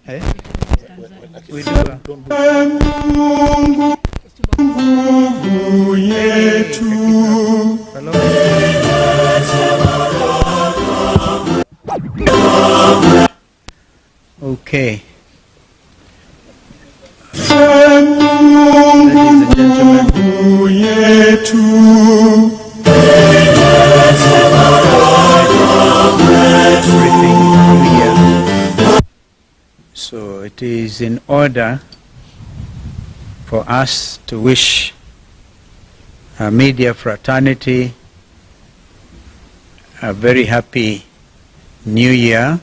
Eh? We do. Okay. Ladies and gentlemen, everything here. So it is in order for us to wish our media fraternity a very happy New Year,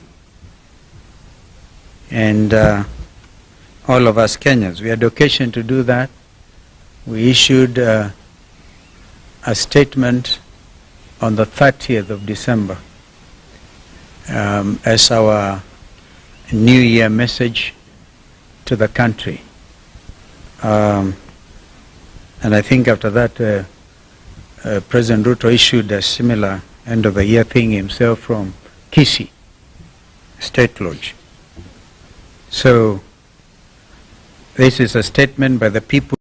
and all of us Kenyans. We had occasion to do that. We issued a statement on the 30th of December as our New Year message to the country. And I think after that, President Ruto issued a similar end of the year thing himself from Kisii State Lodge. So this is a statement by the people.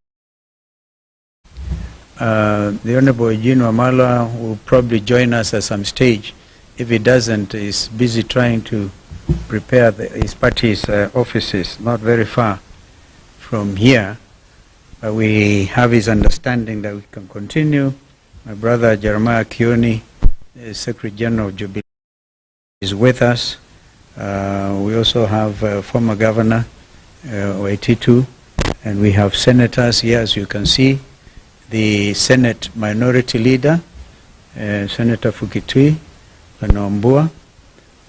The Honorable Eugene Wamalwa will probably join us at some stage. If he doesn't, he's busy trying to prepare his party's offices, not very far from here. But we have his understanding that we can continue. My brother Jeremiah Kioni, the Secretary General of Jubilee, is with us. We also have former Governor Waititu, and we have senators here, as you can see. The Senate Minority Leader, Senator Fukitui, Kanombua.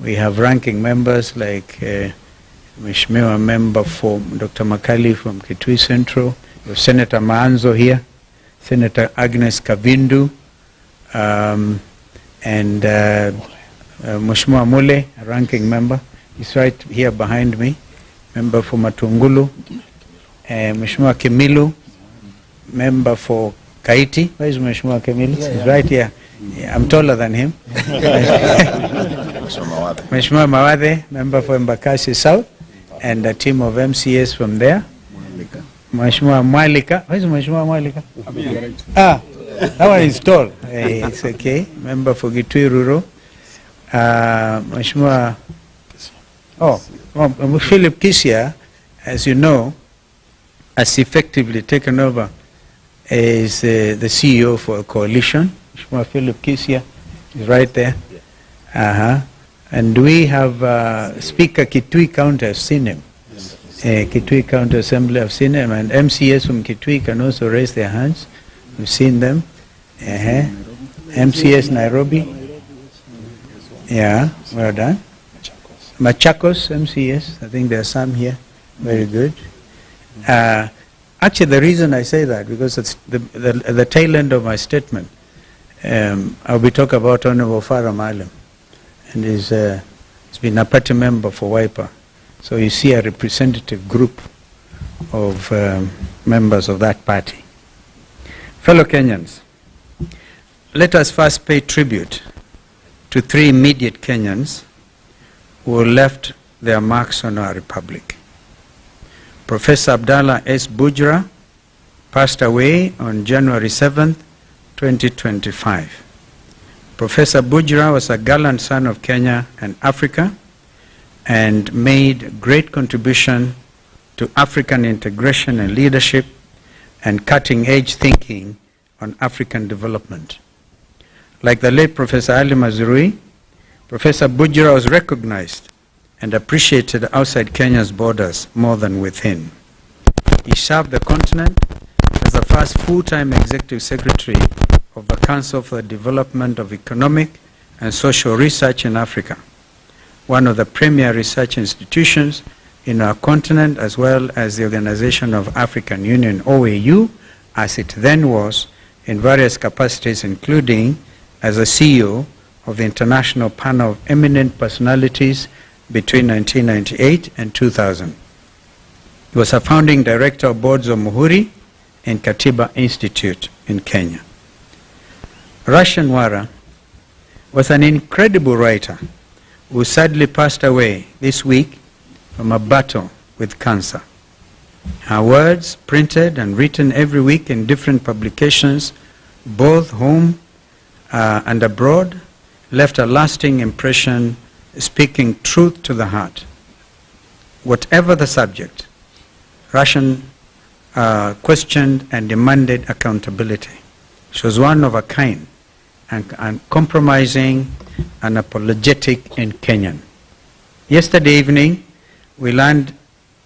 We have ranking members like Mheshimiwa member for Dr. Makali from Kitui Central. We have Senator Maanzo here, Senator Agnes Kavindu, and Mheshimiwa Mule, a ranking member. He's right here behind me, member for Matungulu. Mheshimiwa Kimilu, member for Kaiti. Where is Mheshimiwa Kimilu? Yeah, he's right here. Yeah, I'm taller than him. Mheshimiwa Mawade, member for Embakasi South, and a team of MCS from there. Mheshimiwa Mwalika. Where is Mheshimiwa Mwalika? Ah, that one is tall. It's okay. Member for Gitui Rural. Mheshimiwa, Philip Kisia, as you know, has effectively taken over as the CEO for a coalition. Mheshimiwa Philip Kisia is right there. And we have Speaker Kitui County, I've seen him. Kitui County Assembly, I've seen him. And MCS from Kitui can also raise their hands. We've seen them. MCS Nairobi. Yeah, well done. Machakos MCS, I think there are some here. Very good. Actually, the reason I say that, because it's the tail end of my statement. I'll be talking about Honorable Farah Maalim, and he's been a party member for Wiper. So you see a representative group of members of that party. Fellow Kenyans, let us first pay tribute to three immediate Kenyans who left their marks on our republic. Professor Abdallah S. Bujra passed away on January 7th, 2025. Professor Bujra was a gallant son of Kenya and Africa and made great contribution to African integration and leadership and cutting-edge thinking on African development. Like the late Professor Ali Mazrui, Professor Bujra was recognized and appreciated outside Kenya's borders more than within. He served the continent as the first full-time executive secretary of the Council for the Development of Economic and Social Research in Africa, one of the premier research institutions in our continent, as well as the Organization of African Union, OAU, as it then was, in various capacities, including as a CEO of the International Panel of Eminent Personalities between 1998 and 2000. He was a founding director of boards of Muhuri and Katiba Institute in Kenya. Russian Wara was an incredible writer who sadly passed away this week from a battle with cancer. Her words, printed and written every week in different publications, both home and abroad, left a lasting impression, speaking truth to the heart. Whatever the subject, Russian questioned and demanded accountability. She was one of a kind, and compromising and apologetic in Kenyan. Yesterday evening, we learned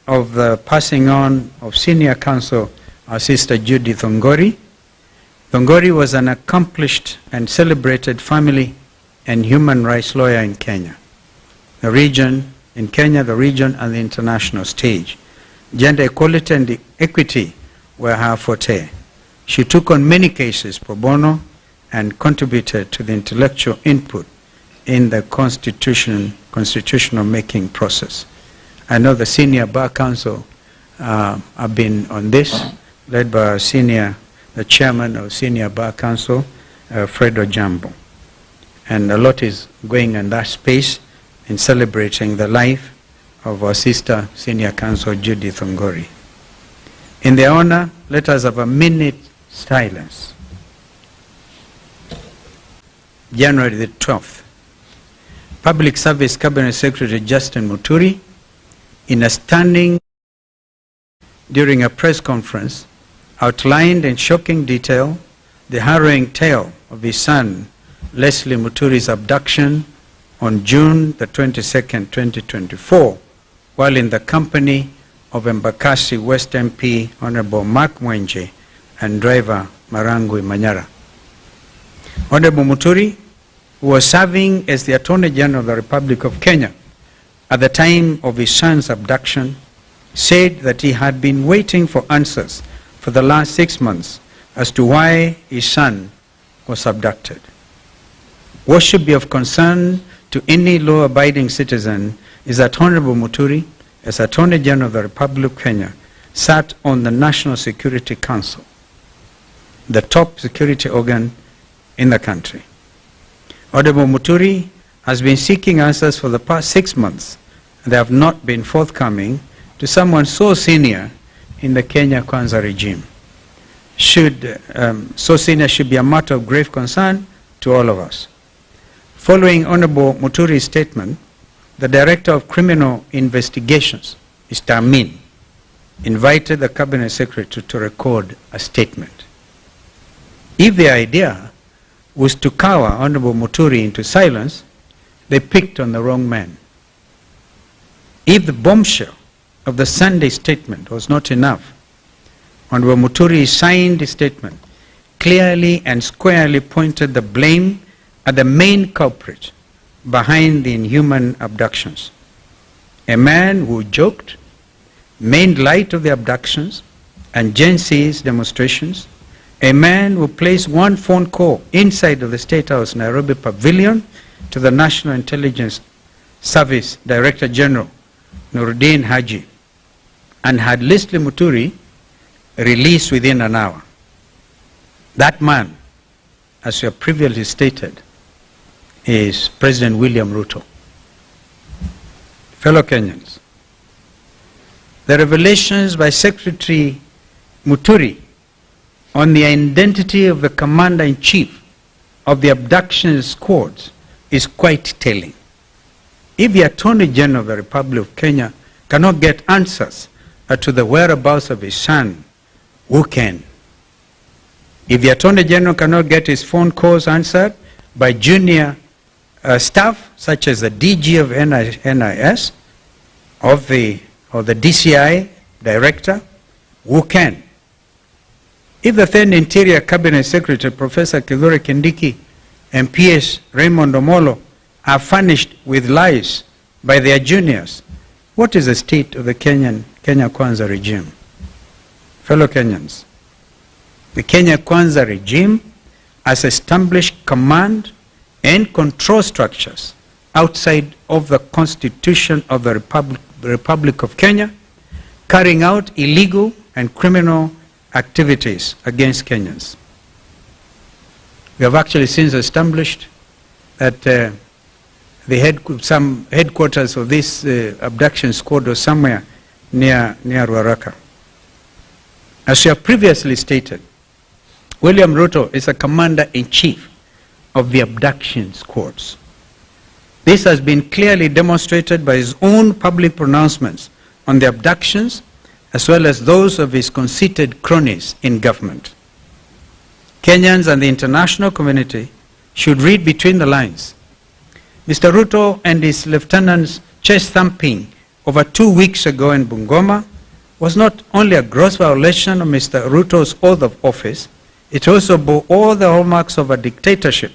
of the passing on of senior counsel, our sister Judith Ongori. Ongori was an accomplished and celebrated family and human rights lawyer in Kenya, the region, and the international stage. Gender equality and equity were her forte. She took on many cases pro bono and contributed to the intellectual input in the constitutional making process. I know the senior bar council have been on this, led by the chairman of senior bar council, Fred Ojambo. And a lot is going in that space in celebrating the life of our sister senior counsel Judith Ongori. In their honor, let us have a minute silence. January the 12th, Public Service Cabinet Secretary Justin Muturi, in a standing during a press conference, outlined in shocking detail the harrowing tale of his son, Leslie Muturi's abduction on June the 22nd, 2024, while in the company of Embakasi West MP Honorable Makwiny and driver Marangui Manyora. Honorable Muturi, who was serving as the Attorney General of the Republic of Kenya at the time of his son's abduction, said that he had been waiting for answers for the last 6 months as to why his son was abducted. What should be of concern to any law-abiding citizen is that Honorable Muturi, as Attorney General of the Republic of Kenya, sat on the National Security Council, the top security organ in the country. Honorable Muturi has been seeking answers for the past 6 months, and they have not been forthcoming to someone so senior in the Kenya Kwanza regime. So senior should be a matter of grave concern to all of us. Following Honorable Muturi's statement, the Director of Criminal Investigations, Mr. Amin, invited the Cabinet Secretary to record a statement. If the idea was to cower Honorable Muturi into silence, they picked on the wrong man. If the bombshell of the Sunday statement was not enough, Honorable Muturi's signed statement clearly and squarely pointed the blame at the main culprit behind the inhuman abductions. A man who joked, made light of the abductions and Gen Z's demonstrations, a man who placed one phone call inside of the State House Nairobi Pavilion to the National Intelligence Service Director General, Nuruddin Haji, and had Leslie Muturi released within an hour. That man, as you have previously stated, is President William Ruto. Fellow Kenyans, the revelations by Secretary Muturi on the identity of the Commander-in-Chief of the abduction squads is quite telling. If the Attorney General of the Republic of Kenya cannot get answers to the whereabouts of his son, who can? If the Attorney General cannot get his phone calls answered by junior staff, such as the DG of NIS, or the DCI Director, who can? If the then Interior Cabinet Secretary, Professor Kithure Kindiki, and PS Raymond Omolo are furnished with lies by their juniors, what is the state of the Kenya Kwanza regime? Fellow Kenyans, the Kenya Kwanza regime has established command and control structures outside of the Constitution of the Republic of Kenya, carrying out illegal and criminal activities against Kenyans. We have actually since established that some headquarters of this abduction squad was somewhere near Ruaraka. As you have previously stated, William Ruto is a commander-in-chief of the abduction squads. This has been clearly demonstrated by his own public pronouncements on the abductions, as well as those of his conceited cronies in government. Kenyans and the international community should read between the lines. Mr. Ruto and his lieutenants' chest thumping over 2 weeks ago in Bungoma was not only a gross violation of Mr. Ruto's oath of office, it also bore all the hallmarks of a dictatorship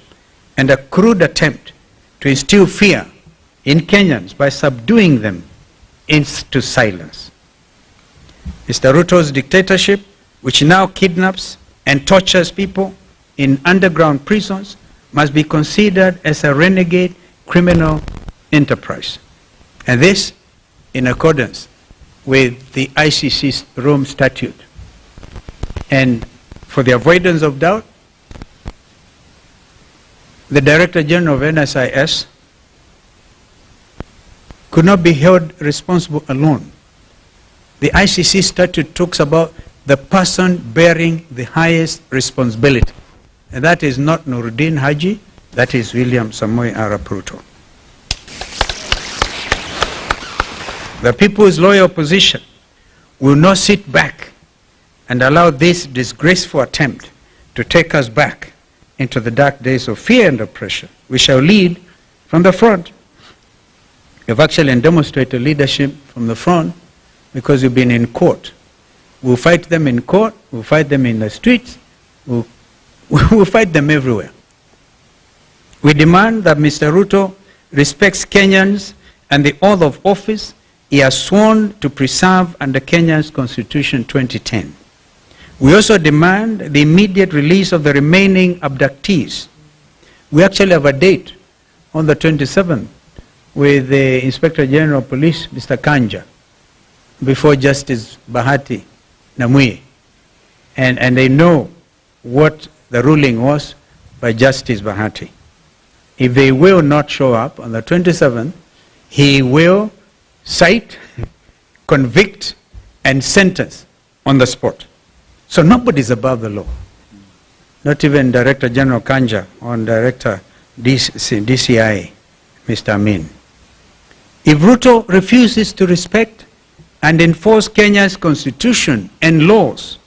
and a crude attempt to instill fear in Kenyans by subduing them into silence. Mr. Ruto's dictatorship, which now kidnaps and tortures people in underground prisons, must be considered as a renegade criminal enterprise. And this in accordance with the ICC's Rome Statute. And for the avoidance of doubt, the Director General of NSIS could not be held responsible alone. The ICC statute talks about the person bearing the highest responsibility. And that is not Nuruddin Haji, that is William Samoei Arap Ruto. The People's Loyal Opposition will not sit back and allow this disgraceful attempt to take us back into the dark days of fear and oppression. We shall lead from the front. You've actually demonstrated leadership from the front because you've been in court. We'll fight them in court, we'll fight them in the streets, we'll fight them everywhere. We demand that Mr. Ruto respects Kenyans and the oath of office he has sworn to preserve under Kenya's Constitution 2010. We also demand the immediate release of the remaining abductees. We actually have a date on the 27th with the Inspector General of Police, Mr. Kanja, before Justice Bahati Namui. And they know what the ruling was by Justice Bahati. If they will not show up on the 27th, he will cite, convict, and sentence on the spot. So nobody's above the law. Not even Director General Kanja or Director DCI, Mr. Amin. If Ruto refuses to respect and enforce Kenya's constitution and laws,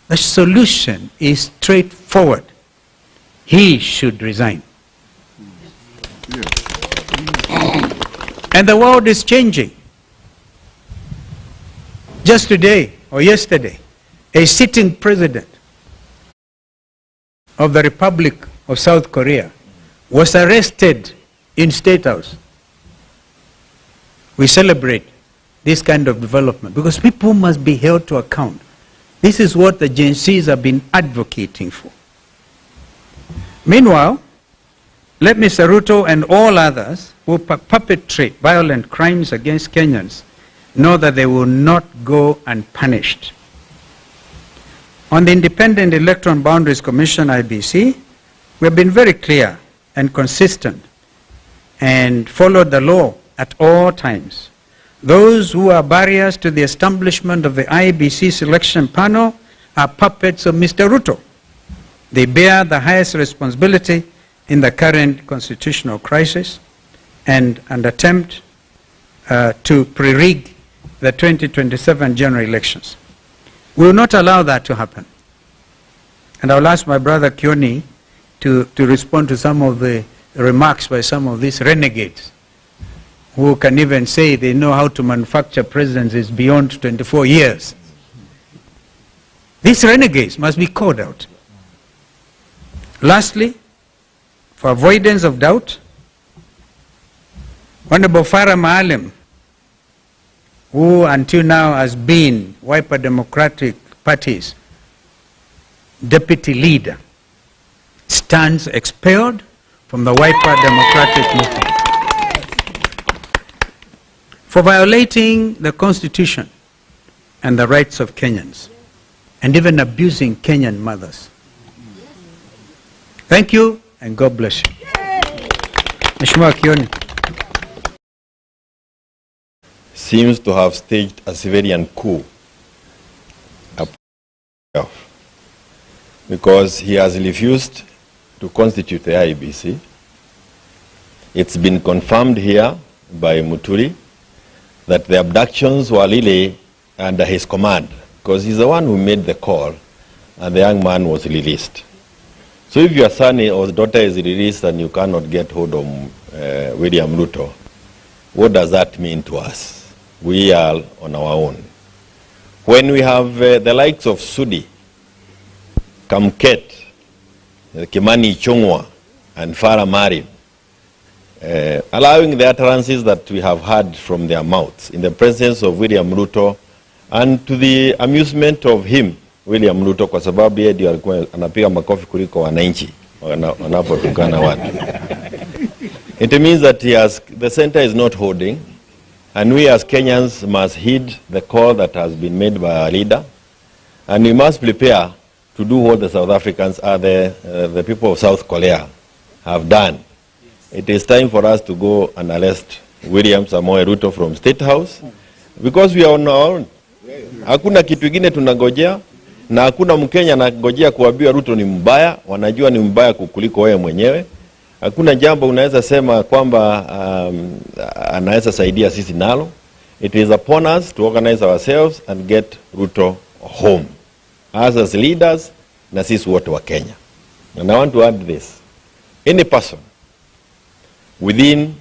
the solution is straightforward. He should resign. And the world is changing. Just today or yesterday, a sitting president of the Republic of South Korea was arrested in State House. We celebrate this kind of development because people must be held to account. This is what the Gen Zs have been advocating for. Meanwhile, let Mr. Ruto and all others who perpetrate violent crimes against Kenyans know that they will not go unpunished. On the Independent Electoral Boundaries Commission, IBC, we have been very clear and consistent and followed the law at all times. Those who are barriers to the establishment of the IBC selection panel are puppets of Mr. Ruto. They bear the highest responsibility in the current constitutional crisis and an attempt to pre-rig the 2027 general elections. We will not allow that to happen. And I'll ask my brother Kioni to respond to some of the remarks by some of these renegades who can even say they know how to manufacture presidents is beyond 24 years. These renegades must be called out. Lastly, for avoidance of doubt, Honorable Farah Maalim, who until now has been Wiper Democratic Party's deputy leader, stands expelled from the Wiper Democratic movement for violating the Constitution and the rights of Kenyans and even abusing Kenyan mothers. Thank you and God bless you. Mheshimiwa Kioni. seems to have staged a civilian coup because he has refused to constitute the IEBC. It's been confirmed here by Muturi that the abductions were really under his command, because he's the one who made the call, and the young man was released. So if your son or daughter is released and you cannot get hold of William Ruto, what does that mean to us? We are on our own. When we have the likes of Sudi, Kamket, Kimani Ichung'wah, and Farah Marin, allowing the utterances that we have heard from their mouths in the presence of William Ruto, and to the amusement of him, William Ruto, kwa sababu yeye ndio alikuwa anapiga makofi kuliko wananchi wanapotukana watu. It means that the center is not holding, and we as Kenyans must heed the call that has been made by our leader, and we must prepare to do what the South Africans, the people of South Korea, have done. It is time for us to go and arrest William Samoei Ruto from State House, because we are on our own. Hakuna kitu kingine tunangojea, na hakuna Mkenya anangojea kuambiwa Ruto ni mbaya. Wanajua ni mbaya kukuliko wewe mwenyewe. Hakuna jambo unaweza sema kwamba anaweza saidia sisi nalo. It is upon us to organize ourselves and get Ruto home, as leaders na sisi wote wa Kenya. And I want to add this: any person within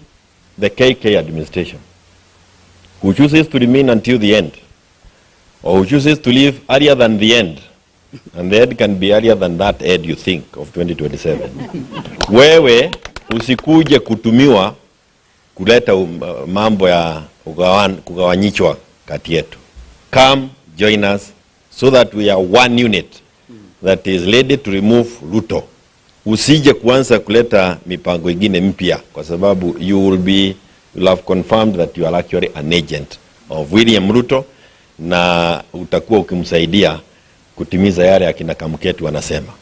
the KK administration who chooses to remain until the end, or who chooses to leave earlier than the end, and the end can be earlier than that end you think of 2027, wewe usikuje kutumiwa kuleta mambo ya kugawanyishwa kati yetu. Come, join us, so that we are one unit that is ready to remove Ruto. Usije kuanza kuleta mipango ingine mpya, kwa sababu you will have confirmed that you are actually an agent of William Ruto, na utakuwa ukimsaidia kutimiza yale akina Kamketu wanasema.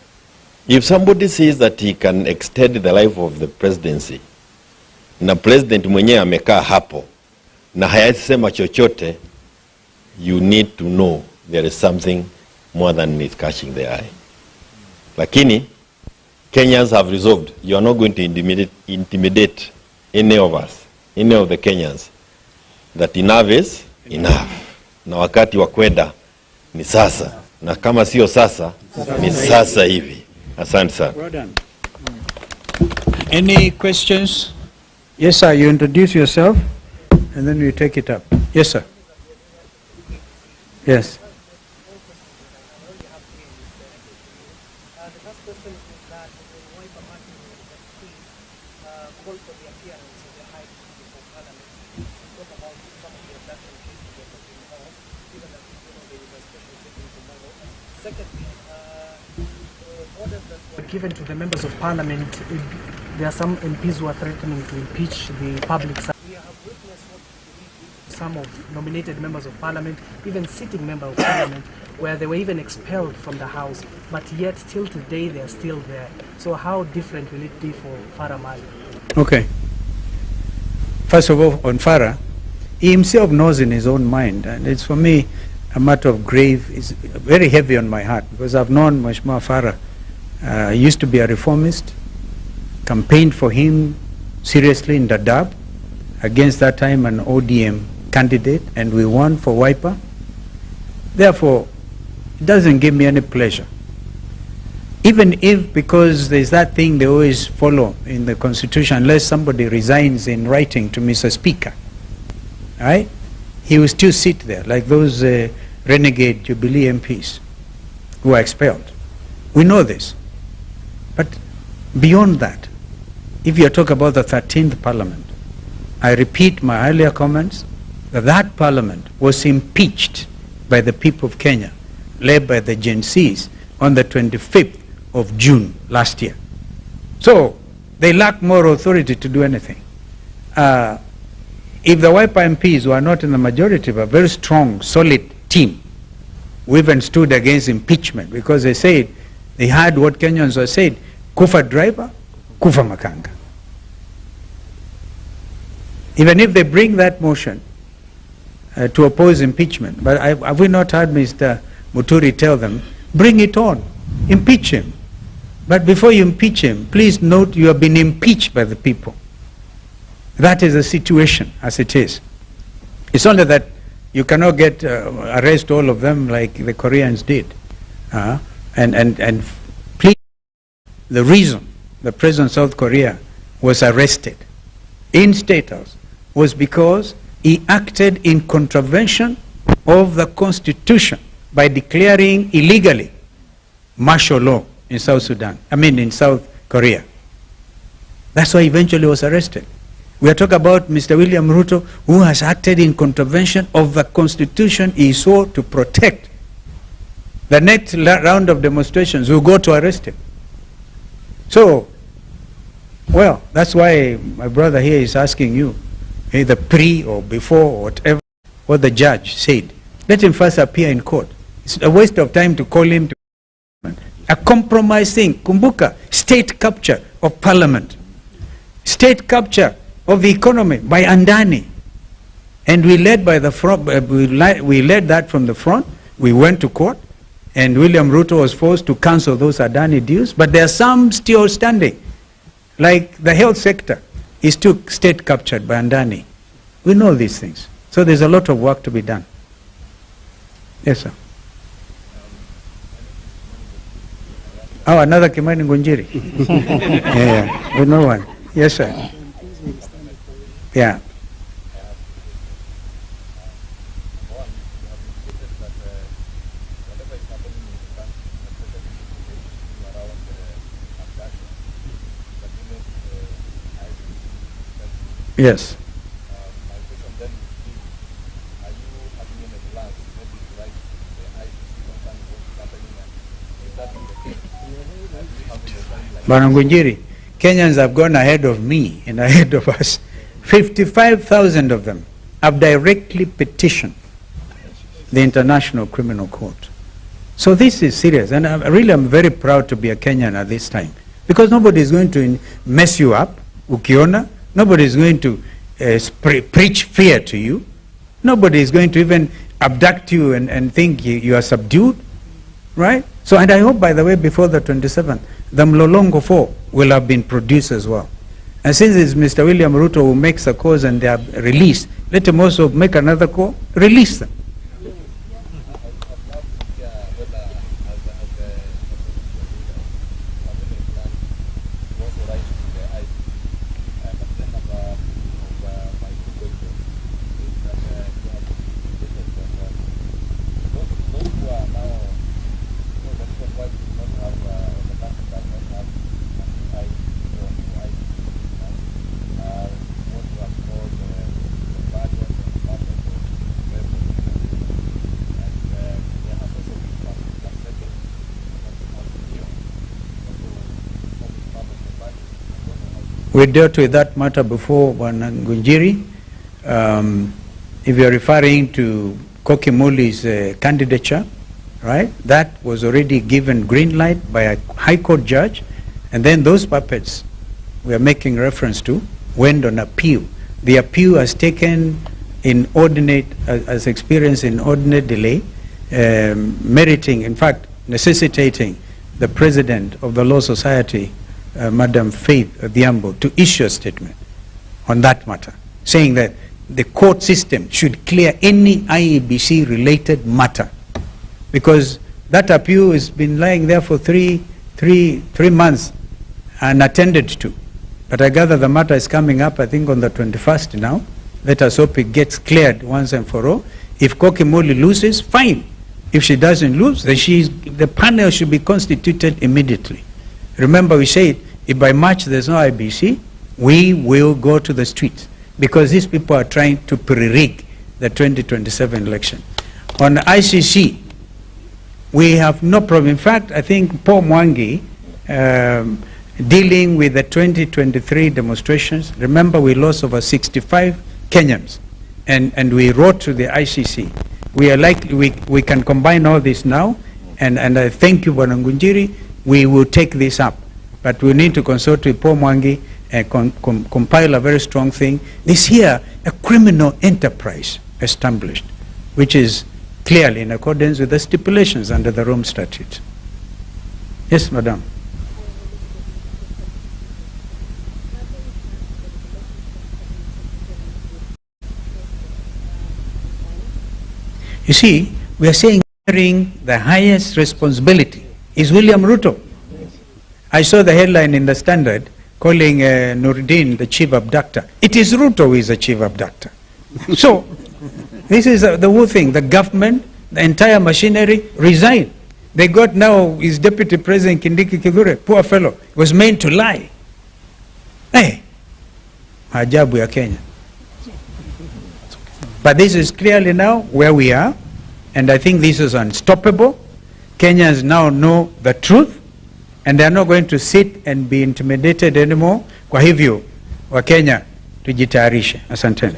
If somebody says that he can extend the life of the presidency, na president mwenyewe amekaa hapo na hayasema chochote, you need to know there is something more than is catching the eye. Lakini Kenyans have resolved, you are not going to intimidate any of us, any of the Kenyans, that enough is enough. Na wakati wa kwenda ni sasa, na kama sio sasa ni sasa hivi. Asante sana. Any questions? Yes, sir. You introduce yourself, and then you take it up. Yes, sir. Yes. Given to the members of parliament, there are some MPs who are threatening to impeach the public. We have witnessed some of nominated members of parliament, even sitting member of parliament, where they were even expelled from the house, but yet till today they are still there. So how different will it be for Farah Mali? Okay. First of all, on Farah, he himself knows in his own mind, and it's for me a matter of grave, is very heavy on my heart, because I've known Mheshimiwa Farah. He used to be a reformist, campaigned for him seriously in Dadaab against that time an ODM candidate, and we won for Wiper. Therefore, it doesn't give me any pleasure. Even if, because there's that thing they always follow in the Constitution, unless somebody resigns in writing to Mr. Speaker, right? He will still sit there, like those renegade Jubilee MPs who are expelled. We know this. But beyond that, if you talk about the 13th Parliament, I repeat my earlier comments, that Parliament was impeached by the people of Kenya, led by the Gen Zs, on the 25th of June last year. So they lack moral authority to do anything. If the Wiper MPs were not in the majority, but a very strong, solid team, we even stood against impeachment, because they said, they heard what Kenyans were saying, kufa driver, kufa makanga. Even if they bring that motion, to oppose impeachment. But have we not heard Mr. Muturi tell them, bring it on, impeach him. But before you impeach him, please note you have been impeached by the people. That is the situation as it is. It's only that you cannot get arrest all of them like the Koreans did. And please, the reason the President of South Korea was arrested in State House was because he acted in contravention of the Constitution by declaring illegally martial law in South in South Korea. That's why he eventually was arrested. We are talking about Mr. William Ruto, who has acted in contravention of the Constitution he swore to protect. The next round of demonstrations will go to arrest him. So, well, that's why my brother here is asking you, either pre or before or whatever, what the judge said. Let him first appear in court. It's a waste of time to call him to a compromise thing. Kumbuka, state capture of parliament. State capture of the economy by Andani. And we led by the front, we led that from the front. We went to court, and William Ruto was forced to cancel those Adani deals, but there are some still standing. Like the health sector is still state captured by Andani. We know these things. So there's a lot of work to be done. Yes, sir. Oh, another Kimani Ngunjiri. Yeah, we know one. Yes, sir. Yeah. Yes. Ngunjiri, Kenyans have gone ahead of me and ahead of us. 55,000 of them have directly petitioned the International Criminal Court. So this is serious, and I'm very proud to be a Kenyan at this time, because nobody is going to mess you up, ukiona. Nobody is going to preach fear to you. Nobody is going to even abduct you and think you are subdued, right? So, and I hope, by the way, before the 27th, the Mlolongo 4 will have been produced as well. And since it's Mr. William Ruto who makes a cause and they are released, let him also make another call, release them. We dealt with that matter before, Ngunjiri. If you're referring to Kokimuli's candidature, right, that was already given green light by a high court judge, and then those puppets we are making reference to went on appeal. The appeal has taken inordinate, as experienced inordinate delay, meriting, in fact, necessitating the president of the Law Society, Madam Faith Odhiambo, to issue a statement on that matter, saying that the court system should clear any IEBC related matter, because that appeal has been lying there for three months unattended to. But I gather the matter is coming up, I think, on the 21st now. Let us hope it gets cleared once and for all. If Kokimoli loses, fine. If she doesn't lose, then the panel should be constituted immediately. Remember, we said, if by March there's no IBC, we will go to the streets, because these people are trying to pre-rig the 2027 election. On ICC, we have no problem. In fact, I think Paul Mwangi, dealing with the 2023 demonstrations, remember we lost over 65 Kenyans, and we wrote to the ICC. We are likely, we can combine all this now, and I thank you, Ngunjiri. We will take this up, but we need to consult with Paul Mwangi and compile a very strong thing. This here, a criminal enterprise established, which is clearly in accordance with the stipulations under the Rome Statute. Yes, Madam. You see, we are saying carrying the highest responsibility is William Ruto. I saw the headline in the Standard calling Nuruddin the chief abductor. It is Ruto who is the chief abductor. So, this is the whole thing. The government, the entire machinery resigned. They got now his deputy president, Kindiki Kigure, poor fellow, was meant to lie. Hey, ajabu ya Kenya. But this is clearly now where we are, and I think this is unstoppable. Kenyans now know the truth, and they are not going to sit and be intimidated anymore. Kwa hivyo, wa Kenya, tujitayarishe. Asanteni.